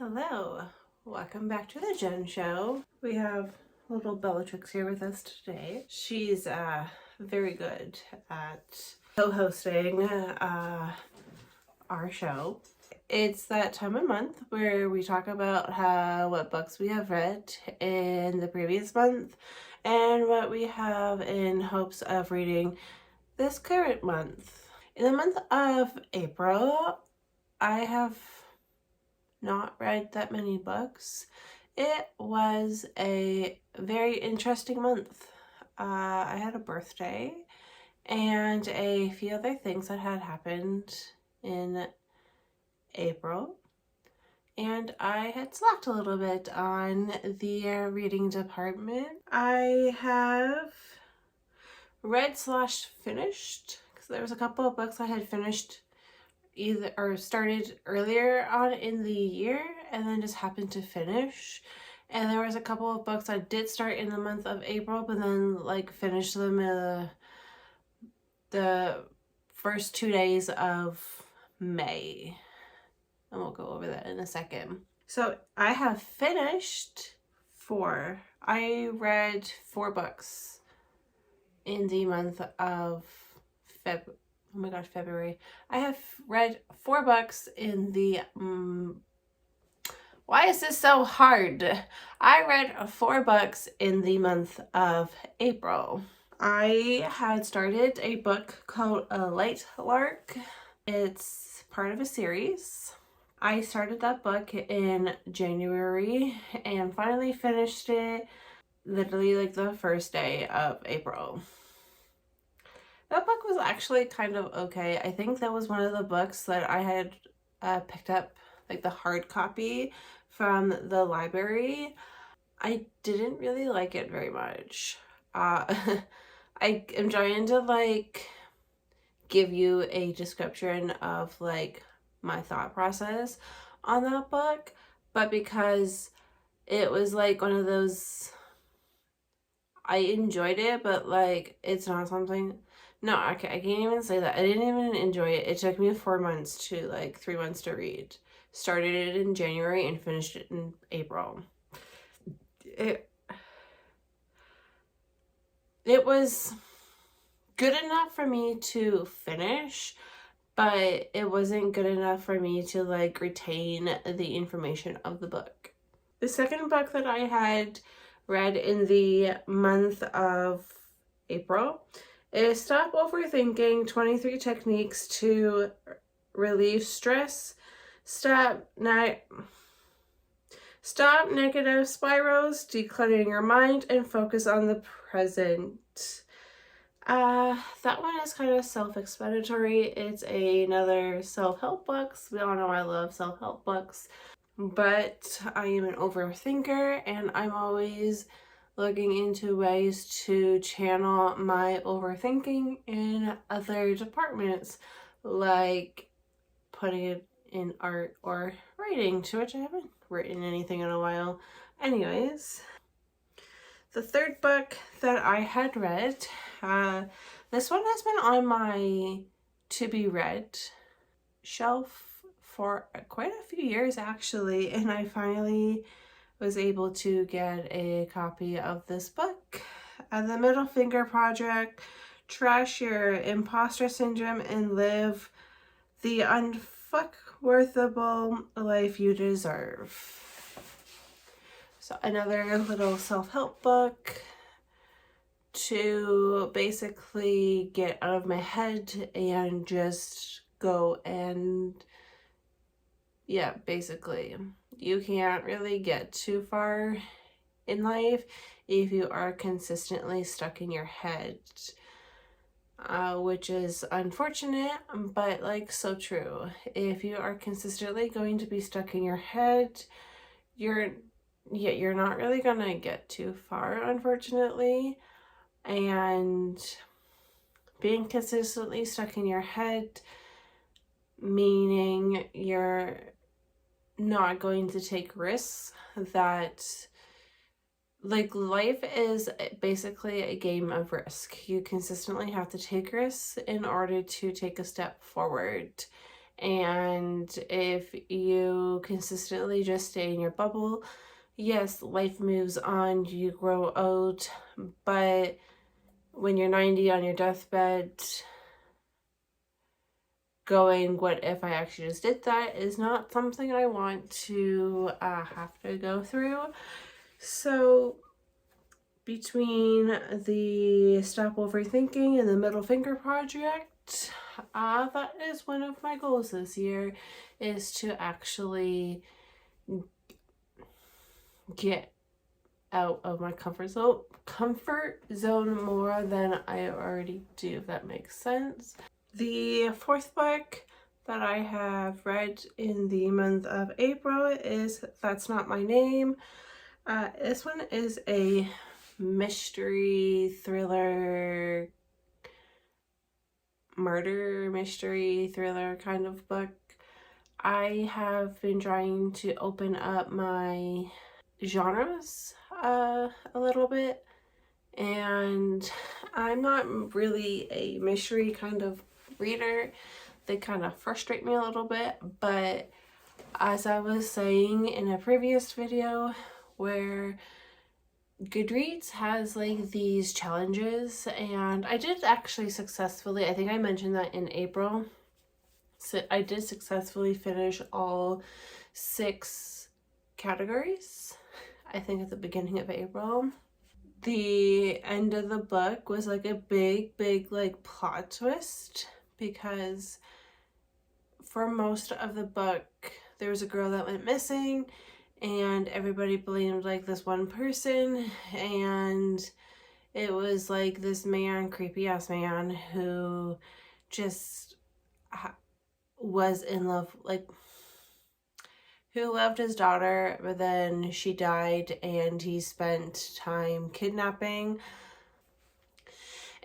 Hello, welcome back to the Jen Show. We have little Bellatrix here with us today. She's very good at co-hosting our show. It's that time of month where we talk about what books we have read in the previous month and what we have in hopes of reading this current month. In the month of April, I have not read that many books. It was a very interesting month. I had a birthday and a few other things that had happened in April, and I had slacked a little bit on the reading department. I have read / finished, because there was a couple of books I had finished started earlier on in the year and then just happened to finish. And there was a couple of books I did start in the month of April, but then finished them the first 2 days of May. And we'll go over that in a second. So I have finished 4. I read 4 books in the month of February. I have read 4 books in the why is this so hard? I read 4 books in the month of April. I had started a book called A Light Lark. It's part of a series. I started that book in January and finally finished it literally the first day of April. That book was actually kind of okay. I think that was one of the books that I had picked up, the hard copy from the library. I didn't really like it very much. I am trying to give you a description of my thought process on that book, but because it was one of those, I enjoyed it, but it's not something. No, I can't even say that. I didn't even enjoy it. It took me 4 months to 3 months to read. Started it in January and finished it in April. It was good enough for me to finish, but it wasn't good enough for me to retain the information of the book. The second book that I had read in the month of April is Stop Overthinking, 23 Techniques to Relieve Stress, Stop Negative Spirals, Decluttering Your Mind, and Focus on the Present. That one is kind of self-explanatory. It's another self-help book. We all know I love self-help books, but I am an overthinker and I'm always looking into ways to channel my overthinking in other departments, like putting it in art or writing, to which I haven't written anything in a while. Anyways, the third book that I had read, this one has been on my to-be-read shelf for quite a few years actually, and I finally was able to get a copy of this book. The Middle Finger Project, Trash Your Imposter Syndrome and Live the Unfuckworthable Life You Deserve. So another little self-help book to basically get out of my head and just go and basically you can't really get too far in life if you are consistently stuck in your head, which is unfortunate, but so true. If you are consistently going to be stuck in your head, you're not really gonna get too far, unfortunately. And being consistently stuck in your head, meaning you're not going to take risks that life is basically a game of risk. You consistently have to take risks in order to take a step forward. And if you consistently just stay in your bubble, yes, life moves on, you grow old, but when you're 90 on your deathbed, going, what if I actually just did that, is not something I want to have to go through. So between the Stop Overthinking and the Middle Finger Project, that is one of my goals this year, is to actually get out of my comfort zone more than I already do, if that makes sense. The fourth book that I have read in the month of April is That's Not My Name. This one is a mystery thriller, murder mystery thriller kind of book. I have been trying to open up my genres a little bit, and I'm not really a mystery kind of reader. They kind of frustrate me a little bit, but as I was saying in a previous video, where Goodreads has like these challenges, and I did actually successfully, I think I mentioned that in April, so I did successfully finish all 6 categories, I think at the beginning of April. The end of the book was like a big like plot twist, because for most of the book there was a girl that went missing and everybody blamed like this one person, and it was like this man, creepy ass man, who just was in love, like who loved his daughter, but then she died and he spent time kidnapping.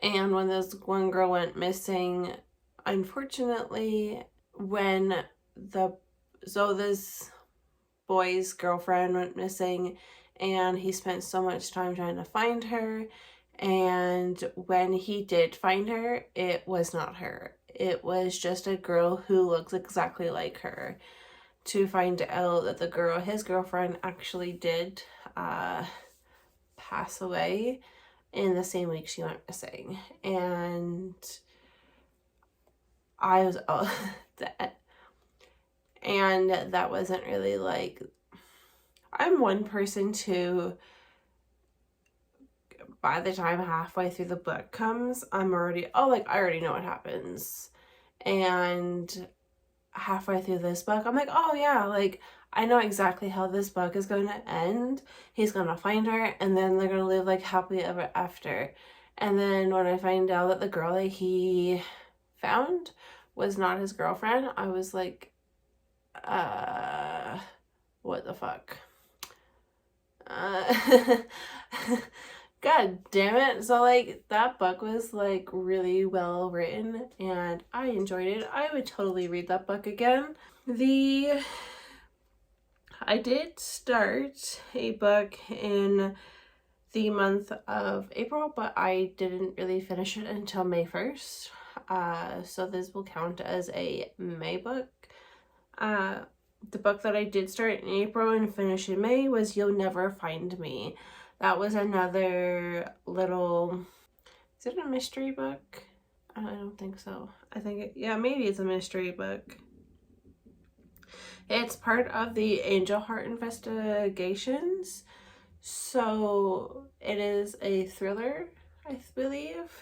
And when this one girl went missing, unfortunately, when this boy's girlfriend went missing, and he spent so much time trying to find her, and when he did find her, it was not her. It was just a girl who looks exactly like her, to find out that the girl, his girlfriend, actually did pass away in the same week she went missing. And I was and that wasn't really like, I'm one person to, by the time halfway through the book comes, I'm already, I already know what happens. And halfway through this book, I'm like, oh yeah, like I know exactly how this book is going to end. He's going to find her, and then they're going to live like happily ever after. And then when I find out that the girl that he found was not his girlfriend, I was like, what the fuck? God damn it. So like that book was like really well written and I enjoyed it. I would totally read that book again. I did start a book in the month of April, but I didn't really finish it until May 1st. So this will count as a May book. The book that I did start in April and finish in May was You'll Never Find Me. That was another little, is it a mystery book? I don't think so. I think, yeah, maybe it's a mystery book. It's part of the Angel Heart Investigations. So it is a thriller, I believe.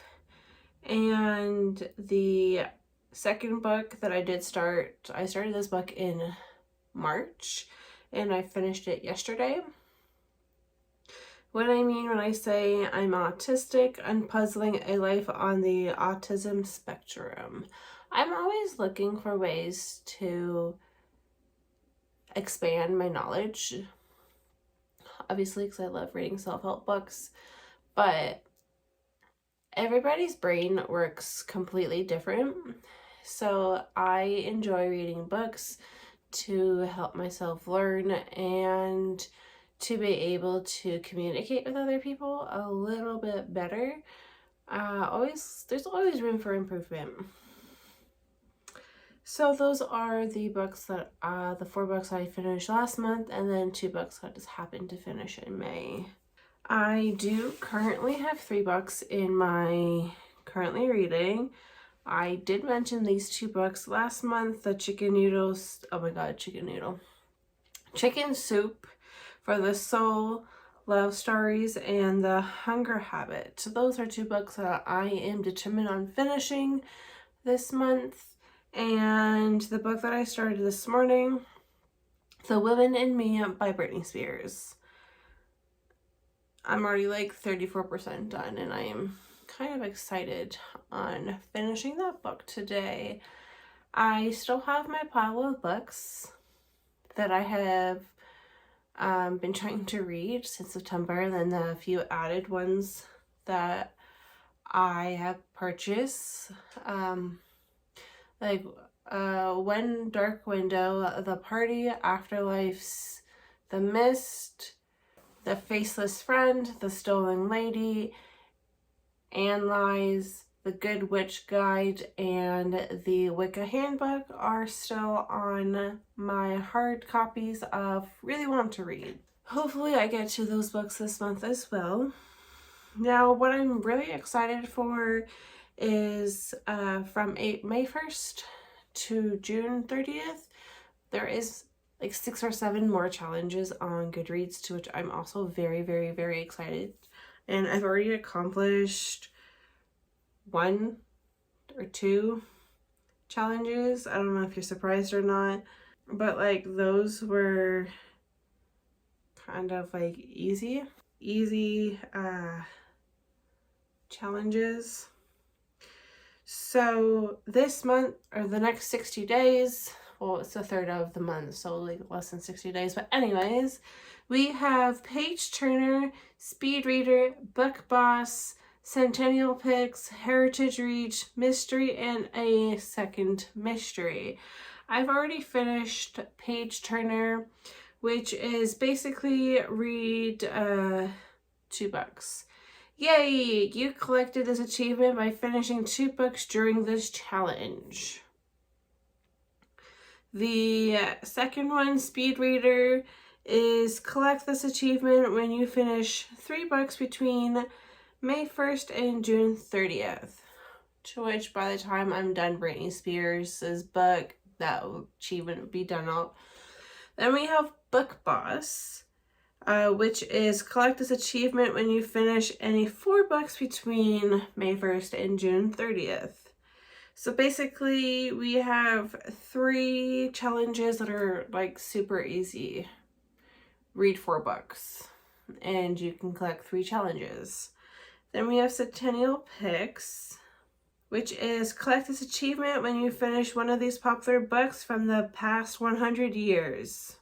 And the second book that I did start, I started this book in March and I finished it yesterday. What I mean when I say I'm autistic, I'm puzzling a life on the autism spectrum. I'm always looking for ways to expand my knowledge, obviously, because I love reading self-help books, but everybody's brain works completely different. So I enjoy reading books to help myself learn and to be able to communicate with other people a little bit better. There's always room for improvement. So those are the books that, the 4 books I finished last month, and then 2 books I just happened to finish in May. I do currently have 3 books in my currently reading. I did mention these 2 books last month, the chicken noodles, oh my god, chicken noodle. Chicken Soup for the Soul, Love Stories, and The Hunger Habit. So those are 2 books that I am determined on finishing this month. And the book that I started this morning, The Woman in Me by Britney Spears. I'm already like 34% done, and I am kind of excited on finishing that book today. I still have my pile of books that I have been trying to read since September, and then the few added ones that I have purchased. Like One Dark Window, The Party, Afterlife's The Mist, The Faceless Friend, The Stolen Lady, Anne Lies, The Good Witch Guide, and The Wicca Handbook are still on my hard copies of Really Want to Read. Hopefully I get to those books this month as well. Now, what I'm really excited for is from May 1st to June 30th, there is like 6 or 7 more challenges on Goodreads, to which I'm also very, very, very excited. And I've already accomplished 1 or 2 challenges. I don't know if you're surprised or not, but like those were kind of like easy challenges. So this month, or the next 60 days, well, it's the 3rd of the month, so like less than 60 days, but anyways, we have Page Turner, Speed Reader, Book Boss, Centennial Picks, Heritage Reach, Mystery, and a second mystery. I've already finished Page Turner, which is basically read 2 books. Yay! You collected this achievement by finishing 2 books during this challenge. The second one, Speed Reader, is collect this achievement when you finish 3 books between May 1st and June 30th. To which, by the time I'm done Britney Spears' book, that achievement will be done out. Then we have Book Boss, which is collect this achievement when you finish any 4 books between May 1st and June 30th. So basically we have 3 challenges that are like super easy. Read 4 books and you can collect 3 challenges. Then we have Centennial Picks, which is collect this achievement when you finish one of these popular books from the past 100 years.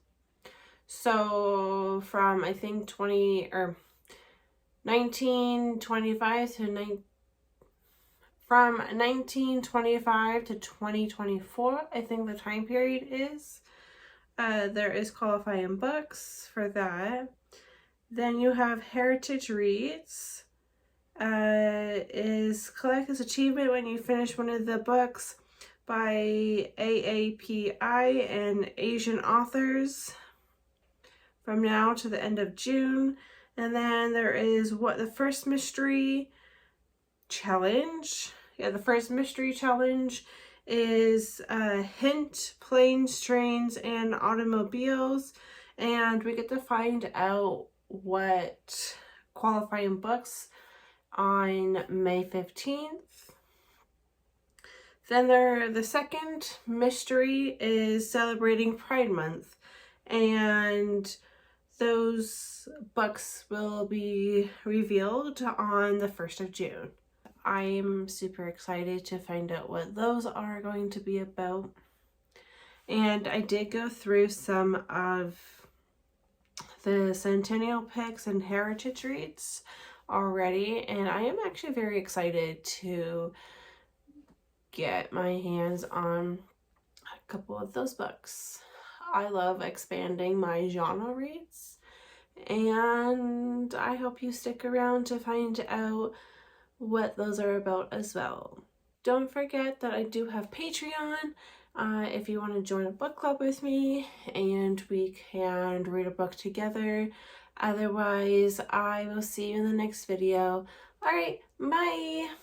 So from, I think, 1925 to from 1925 to 2024, I think the time period is. There is qualifying books for that. Then you have Heritage Reads, is collect this achievement when you finish one of the books by AAPI and Asian authors from now to the end of June. And then there is the first mystery challenge. Yeah, the first mystery challenge is Hint, Planes, Trains, and Automobiles. And we get to find out what qualifying books on May 15th. Then the second mystery is celebrating Pride Month, and those books will be revealed on the 1st of June. I'm super excited to find out what those are going to be about. And I did go through some of the Centennial Picks and Heritage Reads already, and I am actually very excited to get my hands on a couple of those books. I love expanding my genre reads, and I hope you stick around to find out what those are about as well. Don't forget that I do have Patreon, if you want to join a book club with me and we can read a book together. Otherwise, I will see you in the next video. All right, bye.